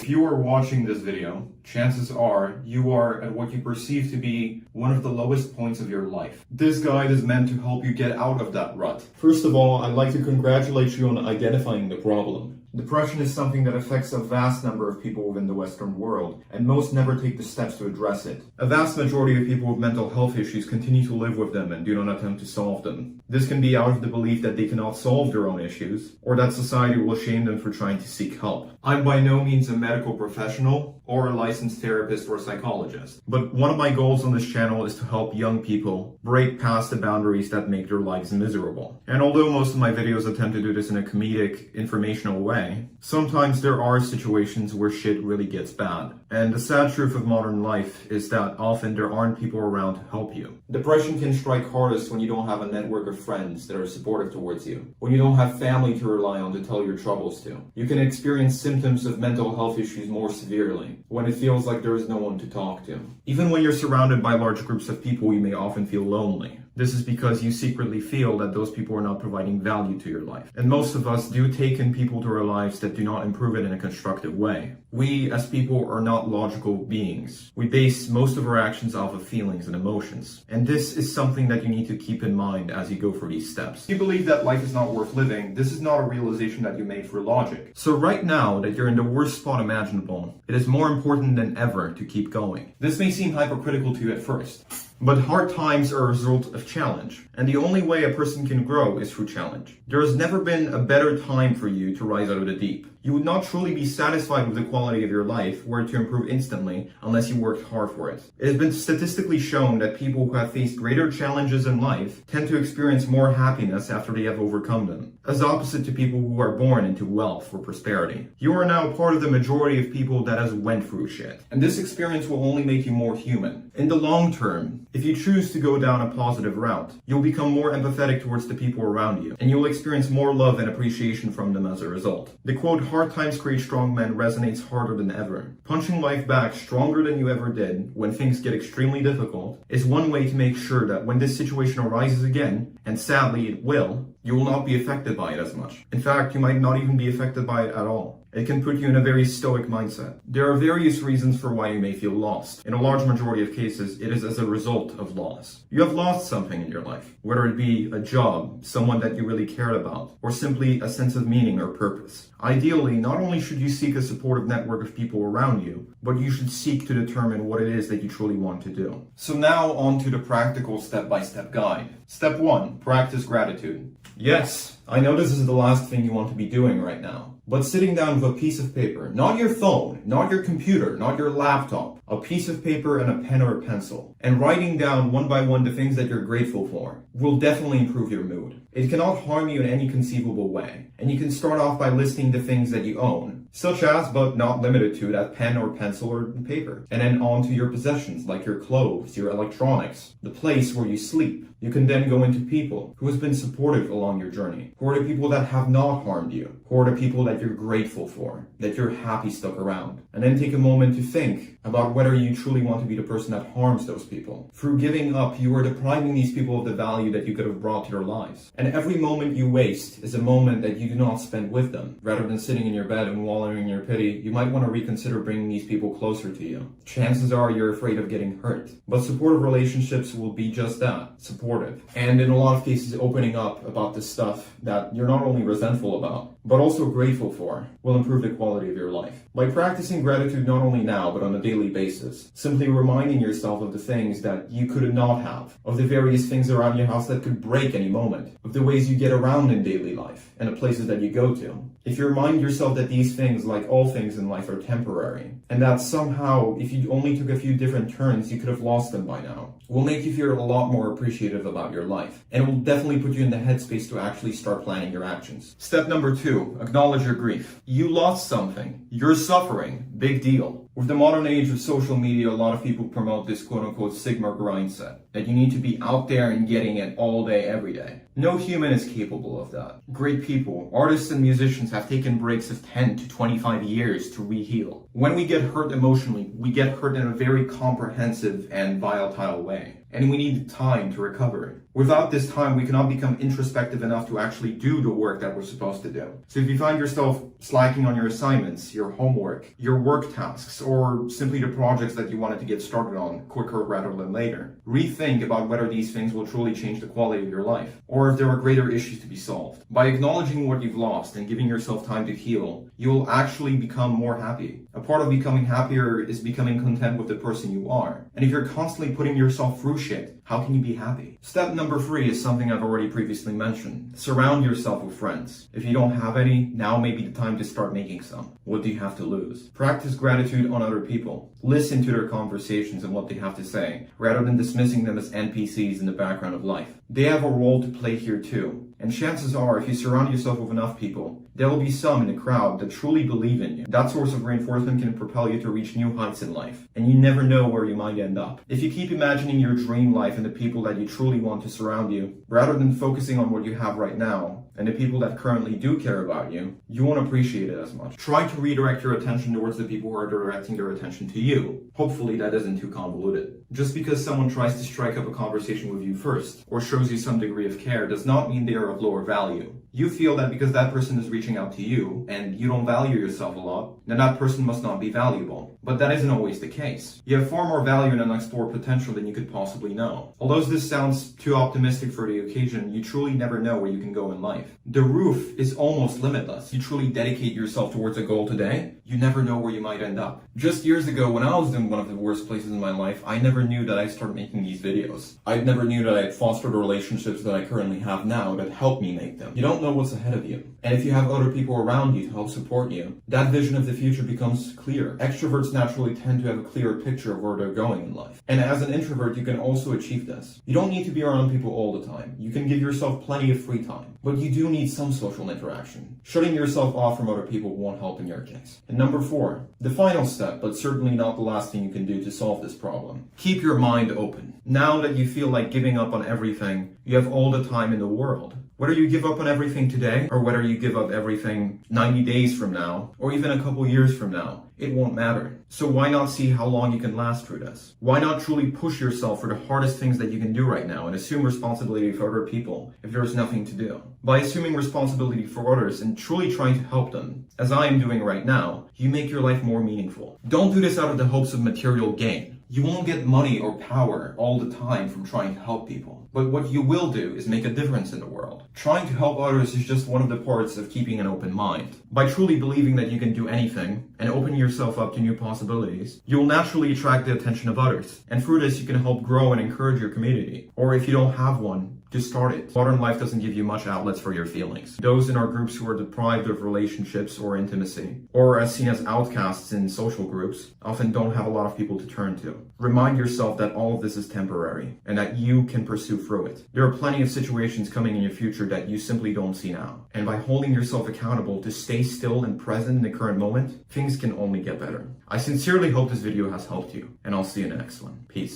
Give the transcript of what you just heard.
If you are watching this video, chances are you are at what you perceive to be one of the lowest points of your life. This guide is meant to help you get out of that rut. First of all, I'd like to congratulate you on identifying the problem. Depression is something that affects a vast number of people within the Western world, and most never take the steps to address it. A vast majority of people with mental health issues continue to live with them and do not attempt to solve them. This can be out of the belief that they cannot solve their own issues, or that society will shame them for trying to seek help. I'm by no means a medical professional or a licensed therapist or psychologist, but one of my goals on this channel is to help young people break past the boundaries that make their lives miserable. And although most of my videos attempt to do this in a comedic, informational way, sometimes there are situations where shit really gets bad. And the sad truth of modern life is that often there aren't people around to help you. Depression can strike hardest when you don't have a network of friends that are supportive towards you, when you don't have family to rely on to tell your troubles to. You can experience symptoms of mental health issues more severely, when it feels like there is no one to talk to. Even when you're surrounded by large groups of people, you may often feel lonely. This is because you secretly feel that those people are not providing value to your life. And most of us do take in people to our lives that do not improve it in a constructive way. We, as people, are not logical beings. We base most of our actions off of feelings and emotions. And this is something that you need to keep in mind as you go through these steps. If you believe that life is not worth living, this is not a realization that you made through logic. So right now that you're in the worst spot imaginable, it is more important than ever to keep going. This may seem hypercritical to you at first, but hard times are a result of challenge, and the only way a person can grow is through challenge. There has never been a better time for you to rise out of the deep. You would not truly be satisfied with the quality of your life were it to improve instantly unless you worked hard for it. It has been statistically shown that people who have faced greater challenges in life tend to experience more happiness after they have overcome them, as opposite to people who are born into wealth or prosperity. You are now part of the majority of people that has went through shit, and this experience will only make you more human. In the long term, if you choose to go down a positive route, you'll become more empathetic towards the people around you, and you'll experience more love and appreciation from them as a result. The quote, "Hard times create strong men," resonates harder than ever. Punching life back stronger than you ever did when things get extremely difficult is one way to make sure that when this situation arises again, and sadly it will, you will not be affected by it as much. In fact, you might not even be affected by it at all. It can put you in a very stoic mindset. There are various reasons for why you may feel lost. In a large majority of cases, it is as a result of loss. You have lost something in your life, whether it be a job, someone that you really cared about, or simply a sense of meaning or purpose. Ideally, not only should you seek a supportive network of people around you, but you should seek to determine what it is that you truly want to do. So now on to the practical step-by-step guide. Step 1, practice gratitude. Yes, I know this is the last thing you want to be doing right now. But sitting down with a piece of paper, not your phone, not your computer, not your laptop, a piece of paper and a pen or a pencil, and writing down one by one the things that you're grateful for will definitely improve your mood. It cannot harm you in any conceivable way, and you can start off by listing the things that you own, such as, but not limited to, that pen or pencil or paper, and then on to your possessions like your clothes, your electronics, the place where you sleep. You can then go into people who has been supportive along your journey, who are the people that have not harmed you, who are the people that you're grateful for, that you're happy stuck around, and then take a moment to think about whether you truly want to be the person that harms those people. Through giving up, you are depriving these people of the value that you could have brought to their lives. And every moment you waste is a moment that you do not spend with them. Rather than sitting in your bed and wallowing in your pity, you might want to reconsider bringing these people closer to you. Chances are you're afraid of getting hurt, but supportive relationships will be just that, supportive. And in a lot of cases, opening up about the stuff that you're not only resentful about, but also grateful for, will improve the quality of your life. By practicing gratitude not only now, but on a daily basis, simply reminding yourself of the things that you could not have, of the various things around your house that could break any moment, of the ways you get around in daily life, and the places that you go to. If you remind yourself that these things, like all things in life, are temporary, and that somehow, if you only took a few different turns, you could have lost them by now, will make you feel a lot more appreciative about your life, and it will definitely put you in the headspace to actually start planning your actions. Step number 2, acknowledge your grief. You lost something. You're suffering. Big deal. With the modern age of social media, a lot of people promote this quote-unquote Sigma grind set, that you need to be out there and getting it all day, every day. No human is capable of that. Great people, artists and musicians have taken breaks of 10 to 25 years to re-heal. When we get hurt emotionally, we get hurt in a very comprehensive and volatile way, and we need time to recover. Without this time, we cannot become introspective enough to actually do the work that we're supposed to do. So if you find yourself slacking on your assignments, your homework, your work tasks, or simply the projects that you wanted to get started on quicker rather than later, rethink about whether these things will truly change the quality of your life, or if there are greater issues to be solved. By acknowledging what you've lost and giving yourself time to heal, you will actually become more happy. A part of becoming happier is becoming content with the person you are. And if you're constantly putting yourself through shit, how can you be happy? Step number 3 is something I've already previously mentioned. Surround yourself with friends. If you don't have any, now may be the time to start making some. What do you have to lose? Practice gratitude on other people. Listen to their conversations and what they have to say, rather than dismissing them as NPCs in the background of life. They have a role to play here too. And chances are, if you surround yourself with enough people, there will be some in the crowd that truly believe in you. That source of reinforcement can propel you to reach new heights in life, and you never know where you might end up. If you keep imagining your dream life and the people that you truly want to surround you, rather than focusing on what you have right now, and the people that currently do care about you, you won't appreciate it as much. Try to redirect your attention towards the people who are directing their attention to you. Hopefully that isn't too convoluted. Just because someone tries to strike up a conversation with you first, or shows you some degree of care, does not mean they are of lower value. You feel that because that person is reaching out to you, and you don't value yourself a lot, then that person must not be valuable. But that isn't always the case. You have far more value and unexplored potential than you could possibly know. Although this sounds too optimistic for the occasion, you truly never know where you can go in life. The roof is almost limitless. You truly dedicate yourself towards a goal today, you never know where you might end up. Just years ago, when I was in one of the worst places in my life, I never knew that I'd start making these videos. I never knew that I'd fostered the relationships that I currently have now that help me make them. You don't know what's ahead of you. And if you have other people around you to help support you, that vision of the future becomes clear. Extroverts naturally tend to have a clearer picture of where they're going in life. And as an introvert, you can also achieve this. You don't need to be around people all the time. You can give yourself plenty of free time. But you do need some social interaction. Shutting yourself off from other people won't help in your case. And number 4, the final step, but certainly not the last thing you can do to solve this problem. Keep your mind open. Now that you feel like giving up on everything, you have all the time in the world. Whether you give up on everything today, or whether you give up everything 90 days from now, or even a couple years from now, it won't matter. So why not see how long you can last through this? Why not truly push yourself for the hardest things that you can do right now and assume responsibility for other people if there's nothing to do? By assuming responsibility for others and truly trying to help them, as I am doing right now, you make your life more meaningful. Don't do this out of the hopes of material gain. You won't get money or power all the time from trying to help people. But what you will do is make a difference in the world. Trying to help others is just one of the parts of keeping an open mind. By truly believing that you can do anything and opening yourself up to new possibilities, you will naturally attract the attention of others. And through this, you can help grow and encourage your community. Or if you don't have one, to start it. Modern life doesn't give you much outlets for your feelings. Those in our groups who are deprived of relationships or intimacy, or as seen as outcasts in social groups, often don't have a lot of people to turn to. Remind yourself that all of this is temporary, and that you can pursue through it. There are plenty of situations coming in your future that you simply don't see now. And by holding yourself accountable to stay still and present in the current moment, things can only get better. I sincerely hope this video has helped you, and I'll see you in the next one. Peace.